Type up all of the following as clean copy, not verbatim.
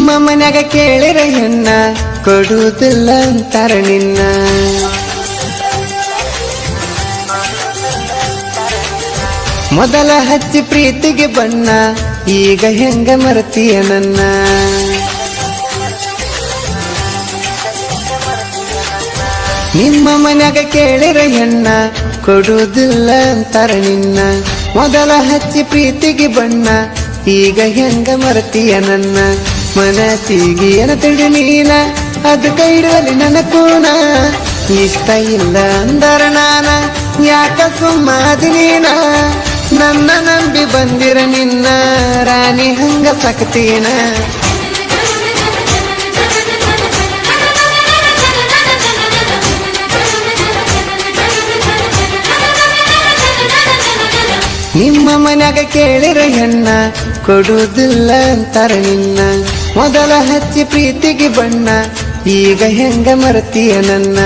ನಿಮ್ಮ ಮನ್ಯಾಗ ಕೇಳಿರ ಹೆಣ್ಣ ಕೊಡುವುದಿಲ್ಲ ಅಂತಾರ ನಿನ್ನ. ಮೊದಲ ಹಚ್ಚಿ ಪ್ರೀತಿಗೆ ಬಣ್ಣ ಈಗ ಹೆಂಗ ಮರತೀಯ ನನ್ನ. ನಿಮ್ಮ ಮನ್ಯಾಗ ಕೇಳಿರ ಹೆಣ್ಣ ಕೊಡುವುದಿಲ್ಲ ಅಂತಾರ ನಿನ್ನ. ಮೊದಲ ಹಚ್ಚಿ ಪ್ರೀತಿಗೆ ಬಣ್ಣ ಈಗ ಹೆಂಗ ಮರತೀಯ ನನ್ನ. ಮನಸ್ಸಿಗೆ ಏನ ತಿಳಿ ನೀನ ಅದಕ್ಕ ಇಡಲಿ ನನ್ನ ಕೂನ. ಇಷ್ಟ ಇಲ್ಲ ಅಂದರ ನಾನ ಯಾಕ ಸುಮ್ಮಾದಿ ನೀನ. ನನ್ನ ನಂಬಿ ಬಂದಿರ ನಿನ್ನ ರಾಣಿ ಹಂಗ ಸಕ್ತೀನ. ನಿಮ್ಮ ಮನ್ಯಾಗ ಕೇಳಿರ ಹೆಣ್ಣ ಕೊಡುವುದಿಲ್ಲ ಅಂತಾರ ನಿನ್ನ. ಮೊದಲ ಹಚ್ಚಿ ಪ್ರೀತಿಗೆ ಬಣ್ಣ ಈಗ ಹೆಂಗ ಮರತೀಯ ನನ್ನ.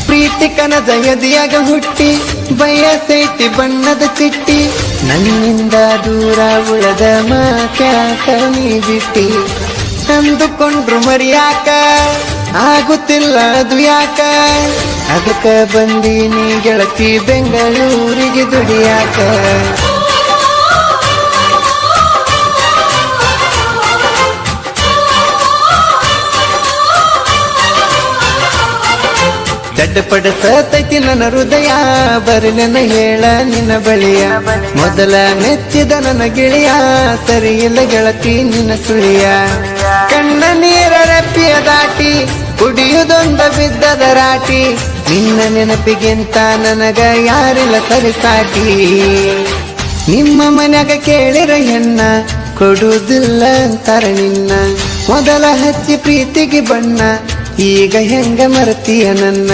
ಪ್ರೀತಿ ಕನದ ಎದೆಯಾಗ ಹುಟ್ಟಿ ಬಯಸೈತಿ ಬಣ್ಣದ ಚಿಟ್ಟಿ. ನನ್ನಿಂದ ದೂರ ಉಳದ ಮಾತ್ಯಾಕ ನೀ ಬಿಟ್ಟಿ. ಅಂದುಕೊಂಡ್ರು ಮರಿಯಾಕ ಆಗುತ್ತಿಲ್ಲ ಅದು ಯಾಕ. ಅದಕ್ಕ ಬಂದೀನಿ ಗೆಳತಿ ಬೆಂಗಳೂರಿಗೆ ದುಡಿಯಾಕ. ಚಡ್ಡಪಡಿಸತೈತಿ ನನ್ನ ಹೃದಯ ಬರಲೆನ ಹೇಳ ನಿನ್ನ ಬಳಿಯ. ಮೊದಲ ಮೆಚ್ಚಿದ ನನ್ನ ಗೆಳೆಯ ಸರಿ ಇಲ್ಲ ಗೆಳತಿ ನಿನ್ನ ಸುಳಿಯ. ಕಣ್ಣ ನೀರ ರಪ್ಪಿಯ ದಾಟಿ ಕುಡಿಯುದೊಂದ ಬಿದ್ದದ ರಾಟಿ. ನಿನ್ನ ನೆನಪಿಗಿಂತ ನನಗ ಯಾರಿಲ್ಲ ಸರಿಸಾಟಿ. ನಿಮ್ಮ ಮನ್ಯಾಗ ಕೇಳಿರ ಹೆಣ್ಣ ಕೊಡುವುದಿಲ್ಲ ಅಂತಾರ ನಿನ್ನ. ಮೊದಲ ಹಚ್ಚಿ ಪ್ರೀತಿಗೆ ಬಣ್ಣ ಈಗ ಹೆಂಗ ಮರತೀಯ ನನ್ನ.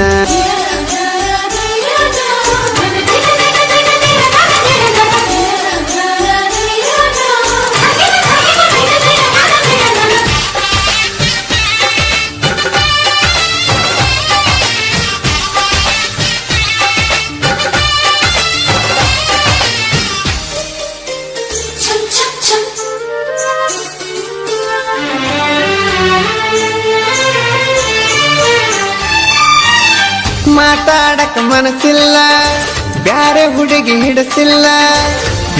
ಮಾತಾಡಕ ಮನಸ್ಸಿಲ್ಲ ಬ್ಯಾರೆ ಹುಡುಗಿ ಹಿಡಿಸಿಲ್ಲ.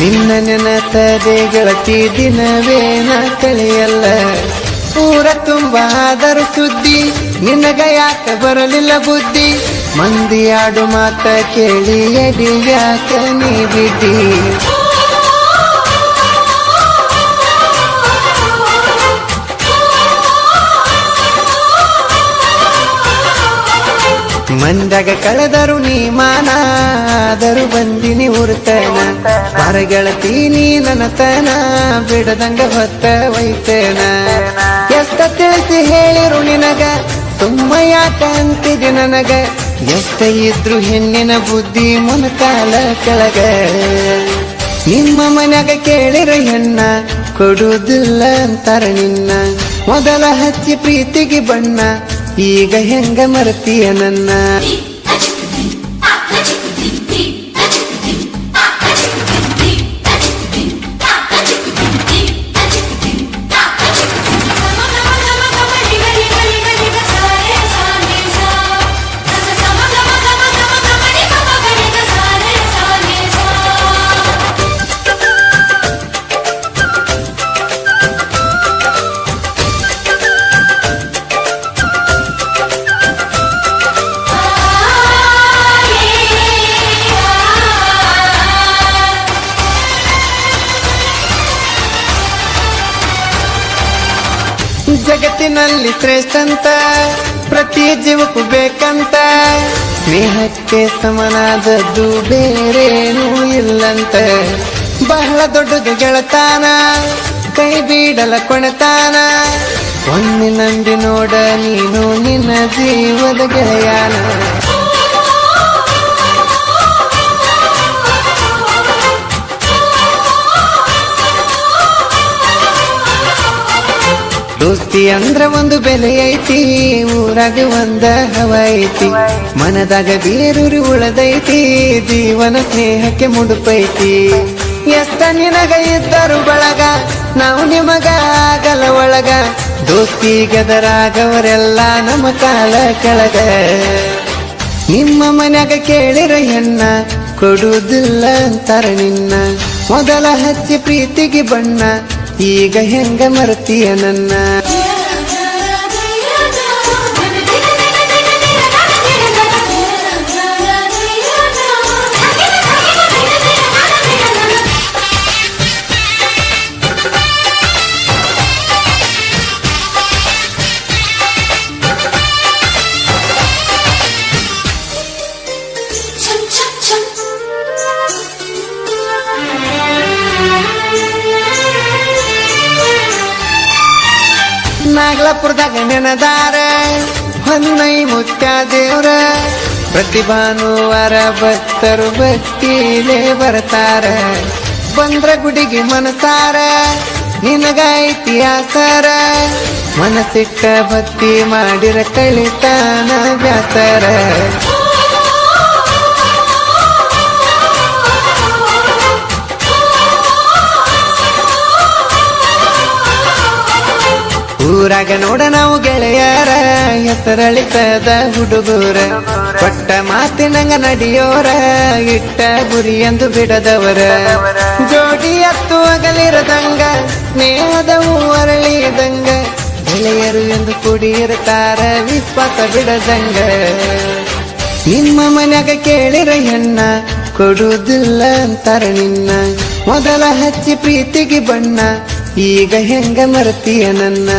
ನಿನ್ನ ನೆನಸದೆ ಗೆಳತಿ ದಿನವೇನ ಕಳೆಯಲ್ಲ. ಊರ ತುಂಬ ಆದರೂ ಸುದ್ದಿ ನಿನಗ ಯಾಕ ಬರಲಿಲ್ಲ ಬುದ್ಧಿ. ಮಂದಿ ಆಡು ಮಾತ ಕೇಳಿ ಎಡಿ ಯಾಕ ನೀ ಬಿದ್ದಿ. ಮಂದಾಗ ಕಳೆದರು ನೀ ಮಾನಾದರೂ ಬಂದಿನಿ ಉರ್ತನ. ಹೊರಗೆಳತೀನಿ ನನತನ ಬಿಡದಂಗ ಹೊತ್ತ ವೈತೇನ. ಎಷ್ಟ ತಿಳಿಸಿ ಹೇಳಿರು ನಿನಗ ಸುಮ್ಮ ಯಾಕ ಅಂತಿದೆ ನನಗ. ಎಷ್ಟ ಇದ್ರು ಹೆಣ್ಣಿನ ಬುದ್ಧಿ ಮೊನಕಾಲ ಕೆಳಗ. ನಿಮ್ಮ ಮನ್ಯಾಗ ಕೇಳಿರ ಹೆಣ್ಣ ಕೊಡುವುದಿಲ್ಲ ಅಂತಾರ ನಿನ್ನ. ಮೊದಲ ಹಚ್ಚಿ ಪ್ರೀತಿಗೆ ಬಣ್ಣ ಈಗ ಹೆಂಗ ಮರತೀಯ ನನ್ನ. ಜಗತ್ತಿನಲ್ಲಿ ಶ್ರೇಷ್ಠಂತ ಪ್ರತಿ ಜೀವಕ್ಕೂ ಬೇಕಂತ. ಸ್ನೇಹಕ್ಕೆ ಸಮನಾದದ್ದು ಬೇರೇನೂ ಇಲ್ಲಂತ. ಬಹಳ ದೊಡ್ಡದು ಗೆಳತಾನ, ಕೈ ಬೀಡಲ ಕೊಣತಾನ. ಒಮ್ಮೆ ನಂಬಿ ನೋಡ ನೀನು ನಿನ್ನ ಜೀವದ ಗೆಳೆಯಾನ. ದೋಸ್ತಿ ಅಂದ್ರ ಒಂದು ಬೆಲೆ ಐತಿ, ಊರಾಗ ಒಂದ ಹವ ಐತಿ. ಮನದಾಗ ಬೇರೂರಿ ಉಳದೈತಿ, ಜೀವನ ಸ್ನೇಹಕ್ಕೆ ಮುಡುಪೈತಿ. ಎಷ್ಟ ನಿನಗ ಇದ್ದರು ಬಳಗ, ನಾವು ನಿಮಗ ಆಗಲ ಒಳಗ. ದೋಸ್ತಿ ಗದರಾಗವರೆಲ್ಲ ನಮ್ಮ ಕಾಲ ಕೆಳಗ. ನಿಮ್ಮ ಮನ್ಯಾಗ ಕೇಳಿರ ಹೆಣ್ಣ ಕೊಡುವುದಿಲ್ಲ ಅಂತಾರ ನಿನ್ನ. ಮೊದಲ ಹಚ್ಚಿ ಪ್ರೀತಿಗೆ ಬಣ್ಣ, ಈಗ ಹೆಂಗ ಮರ್ತೀಯ ನನ್ನ. ನಾಗಲಾಪುರದಾಗ ನೆನದಾರ ಹೊನ್ನೈ ಮುತ್ಯ ದೇವ್ರ. ಪ್ರತಿ ಭಾನುವಾರ ಭಕ್ತರು ಭಕ್ತಿಲೇ ಬರ್ತಾರ. ಬಂದ್ರ ಗುಡಿಗೆ ಮನಸಾರ ನಿನಗ ಇತಿಹಾಸರ. ಮನಸ್ಸಿಟ್ಟ ಭಕ್ತಿ ಮಾಡಿರ ಕಳಿತಾನ ಬ್ಯಾಸರ. ಊರಾಗ ನೋಡ ನಾವು ಗೆಳೆಯರ, ಹೆಸರಳಿಸದ ಹುಡುಗೂರ. ಕೊಟ್ಟ ಮಾತಿನಂಗ ನಡಿಯೋರ, ಇಟ್ಟ ಗುರಿ ಎಂದು ಬಿಡದವರ. ಜೋಡಿ ಹತ್ತು ಅಗಲಿರದಂಗ, ಸ್ನೇಹದವು ಅರಳಿದಂಗ. ಗೆಳೆಯರು ಎಂದು ಕೂಡಿರ್ತಾರ, ವಿಶ್ವಾಸ ಬಿಡದಂಗ. ನಿಮ್ಮ ಮನ್ಯಾಗ ಕೇಳಿರ ಹೆಣ್ಣ ಕೊಡುವುದಿಲ್ಲ ಅಂತಾರ ನಿನ್ನ. ಮೊದಲ ಹಚ್ಚಿ ಪ್ರೀತಿಗೆ ಬಣ್ಣ, ಈಗ ಹೆಂಗ ಮರ್ತೀಯ ನನ್ನ.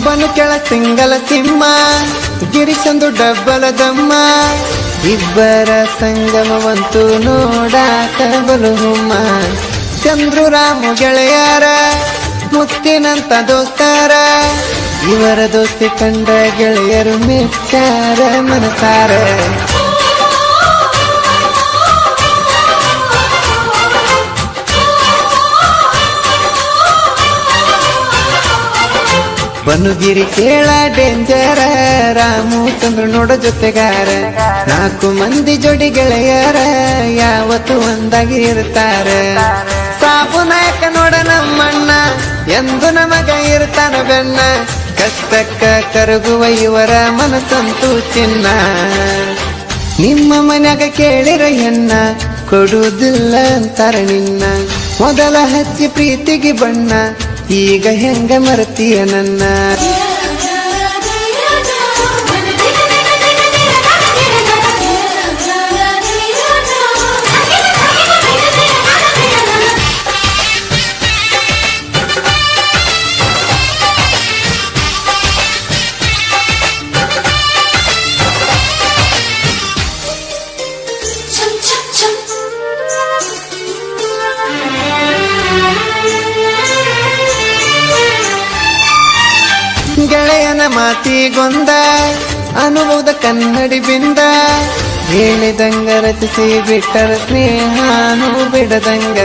ಬನು ಕೆಳ ಸಿಂಗಲ ಸಿಂಹ, ಗಿರಿಶಂದು ಡಬ್ಬಲ ದಮ್ಮ. ಇಬ್ಬರ ಸಂಗಮವಂತೂ ನೋಡಾಕ ಬಲು ಹುಮ್ಮ. ಚಂದ್ರು ರಾಮು ಗೆಳೆಯರ, ಮುತ್ತಿನಂತ ದೋಸ್ತರ. ಇವರ ದೋಸ್ತಿ ಕಂಡ ಗೆಳೆಯರು ಮೆಚ್ಚಾರ ಮನಸಾರ. ಬನುಗಿರಿ ಕೇಳ ಡೇಂಜರ, ರಾಮು ಚಂದ್ರು ನೋಡ ಜೊತೆಗಾರ. 4 ಮಂದಿ ಜೋಡಿ ಗೆಳೆಯರ, ಯಾವತ್ತು ಒಂದಾಗಿ ಇರ್ತಾರ. ಸಾಬು ನಾಯಕ ನೋಡ ನಮ್ಮಣ್ಣ, ಎಂದು ನಮಗ ಇರ್ತಾನ ಬೆನ್ನ. ಕಷ್ಟಕ್ಕ ಕರಗುವ ಇವರ ಮನಸ್ಸಂತೂ ಚಿನ್ನ. ನಿಮ್ಮ ಮನ್ಯಾಗ ಕೇಳಿರ ಹೆಣ್ಣ ಕೊಡುವುದಿಲ್ಲ ಅಂತಾರ ನಿನ್ನ. ಮೊದಲ ಹಚ್ಚಿ ಪ್ರೀತಿಗೆ ಬಣ್ಣ, ಈಗ ಹೆಂಗ ಮರ್ತೀಯ ನನ್ನ. ಗೆಳೆಯನ ಮಾತಿಗೊಂದ ಅನುಭವದ ಕನ್ನಡಿ ಬಿಂದ. ಹೇಳಿದಂಗ ರಚಿಸಿ ಬಿಟ್ಟರ ಸ್ನೇಹಾನು ಬಿಡದಂಗ.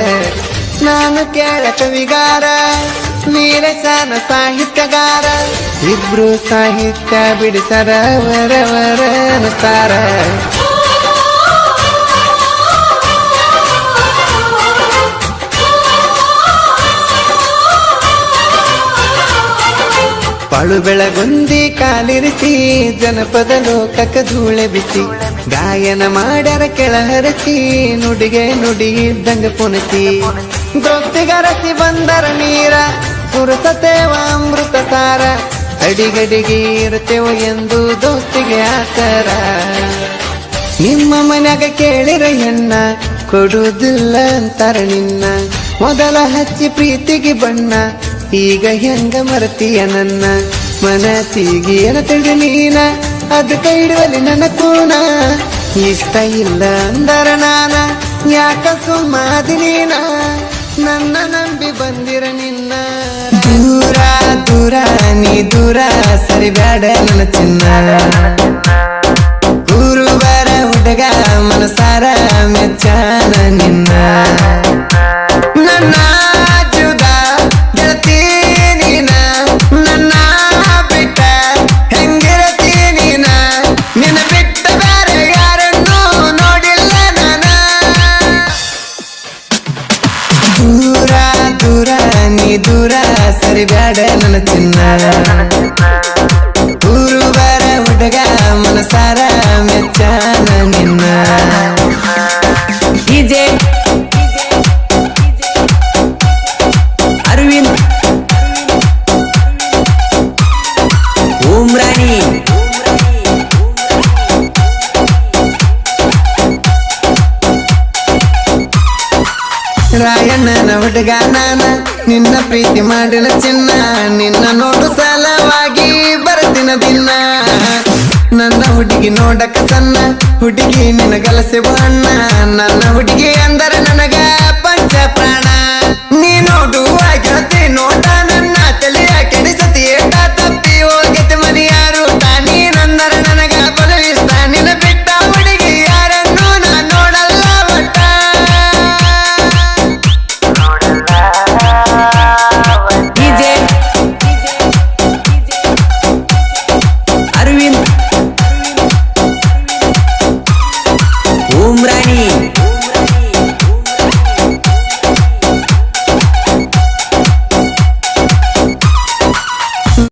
ನಾನು ಕೇಳ ಕವಿಗಾರ, ವೀರಸನ ಸಾಹಿತ್ಯಗಾರ. ಇಬ್ರು ಸಾಹಿತ್ಯ ಬಿಡಿಸರ ಅವರವರ ಅನುಸಾರ. ಬಾಳು ಬೆಳಗುಂದಿ ಕಾಲಿರಿಸಿ ಜನಪದ ಲೋಕಕ್ಕ ಧೂಳೆ ಬಿಸಿ ಗಾಯನ ಮಾಡ್ಯಾರ ಕೆಳಹರಿಸಿ ನುಡಿಗೆ ನುಡಿ ಇದ್ದಂಗ ಪುನಸಿ ದೋಸ್ತಿಗರಸಿ ಬಂದರ ನೀರ ಸುರಸತೇವ ಅಮೃತ ಸಾರ ಅಡಿಗಡಿಗೆ ಇರುತ್ತೇವ ಎಂದು ದೋಸ್ತಿಗೆ ಆಸರ ನಿಮ್ಮ ಮನ್ಯಾಗ ಕೇಳಿರ ಹೆಣ್ಣ ಕೊಡುವುದಿಲ್ಲ ಅಂತಾರ ನಿನ್ನ ಮೊದಲ ಹಚ್ಚಿ ಪ್ರೀತಿಗೆ ಬಣ್ಣ ಈಗ ಹೆಂಗ ಮರತೀಯ ನನ್ನ ಮನಸ್ಸಿಗೆ ಏನ ತಿಳಿ ನೀನ ಅದಕ್ಕೆ ಇಡುವಲ್ಲಿ ನನ್ನ ಕೂಣ ಇಷ್ಟ ಇಲ್ಲ ಅಂದರ ನಾನ ಯಾಕ ಸುಮ್ಮಾದಿ ನೀನ ನನ್ನ ನಂಬಿ ಬಂದಿರ ನಿನ್ನ ದೂರ ದೂರ ನೀ ದೂರ ಸರಿ ಬ್ಯಾಡ ನನ್ನ ಚಿನ್ನ ಗುರುವರ ಹುಡುಗ ಮನಸಾರ ಮೆಚ್ಚಾನ ನಿನ್ನ ನನ್ನ ಜುದ ಗೆಳತಿ ನೀನ ನನ್ನ ಬಿಟ್ಟ ಹೆಂಗಿರತಿ ನೀನ ನಿನ್ನ ಬಿಟ್ಟ ಬೇರೆ ಯಾರನ್ನು ನೋಡಿಲ್ಲ ನಾನ ದೂರ ದೂರ ನೀ ದೂರ ಸರಿ ಬ್ಯಾಡ ನನ್ನ ಚಿನ್ನ ಗುರುವರ ಹುಡುಗ ಮನಸಾರ ಮೆಚ್ಚಾನ ನಿನ್ನ ಡಿಜೆ ಅರವಿಂದ್ ಓಮ್ರಾಣಿ ರಾಯಣ್ಣನ ಹುಡುಗ ನಾನ ನಿನ್ನ ಪ್ರೀತಿ ಮಾಡಿನ ಚಿನ್ನ ನಿನ್ನ ನೋಡು ಸಲವಾಗಿ ಬರ್ತಿನ ದಿನ ನನ್ನ ಹುಡುಗಿ ನೋಡಕ ಸಣ್ಣ ಹುಡುಗಿ ನಿನ್ನ ಗಲಸೆ ಬಣ್ಣ ನನ್ನ ಹುಡುಗಿ ಅಂದರ